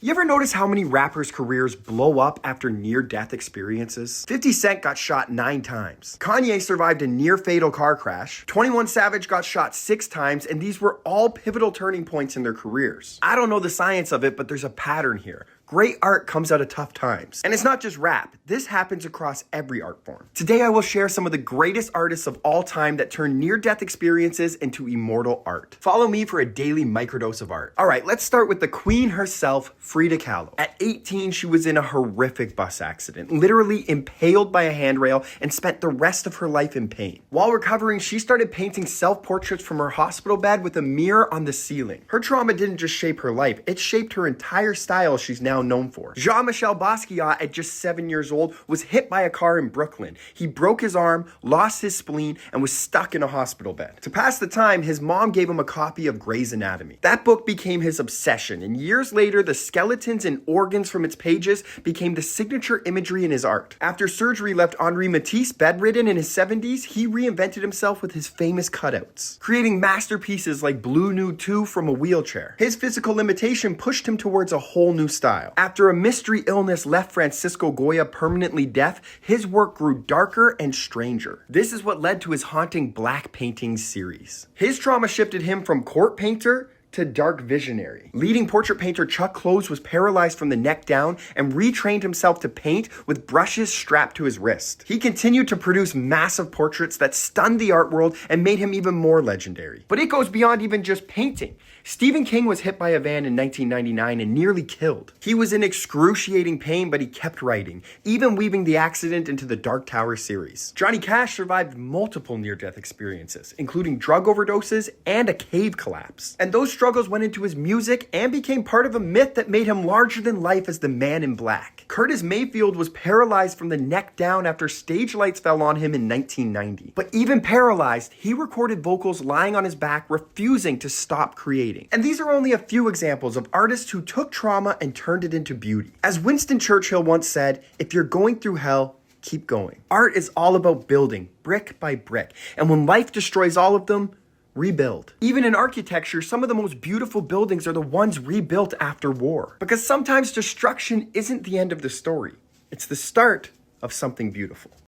You ever notice how many rappers' careers blow up after near-death experiences? 50 Cent got shot 9 times. Kanye survived a near-fatal car crash. 21 Savage got shot 6 times, and these were all pivotal turning points in their careers. I don't know the science of it, but there's a pattern here. Great art comes out of tough times. And it's not just rap. This happens across every art form. Today I will share some of the greatest artists of all time that turn near-death experiences into immortal art. Follow me for a daily microdose of art. Alright, let's start with the queen herself, Frida Kahlo. At 18, she was in a horrific bus accident, literally impaled by a handrail, and spent the rest of her life in pain. While recovering, she started painting self-portraits from her hospital bed with a mirror on the ceiling. Her trauma didn't just shape her life, it shaped her entire style she's now known for. Jean-Michel Basquiat, at just 7 years old, was hit by a car in Brooklyn. He broke his arm, lost his spleen, and was stuck in a hospital bed. To pass the time, his mom gave him a copy of Grey's Anatomy. That book became his obsession, and years later, the skeletons and organs from its pages became the signature imagery in his art. After surgery left Henri Matisse bedridden in his 70s, he reinvented himself with his famous cutouts, creating masterpieces like Blue Nude 2 from a wheelchair. His physical limitation pushed him towards a whole new style. After a mystery illness left Francisco Goya permanently deaf, his work grew darker and stranger. This is what led to his haunting black paintings series. His trauma shifted him from court painter to dark visionary. Leading portrait painter Chuck Close was paralyzed from the neck down and retrained himself to paint with brushes strapped to his wrist. He continued to produce massive portraits that stunned the art world and made him even more legendary. But it goes beyond even just painting. Stephen King was hit by a van in 1999 and nearly killed. He was in excruciating pain, but he kept writing, even weaving the accident into the Dark Tower series. Johnny Cash survived multiple near-death experiences, including drug overdoses and a cave collapse. And those struggles went into his music and became part of a myth that made him larger than life as the Man in Black. Curtis Mayfield was paralyzed from the neck down after stage lights fell on him in 1990. But even paralyzed, he recorded vocals lying on his back, refusing to stop creating. And these are only a few examples of artists who took trauma and turned it into beauty. As Winston Churchill once said, if you're going through hell, keep going. Art is all about building, brick by brick. And when life destroys all of them, rebuild. Even in architecture, some of the most beautiful buildings are the ones rebuilt after war. Because sometimes destruction isn't the end of the story. It's the start of something beautiful.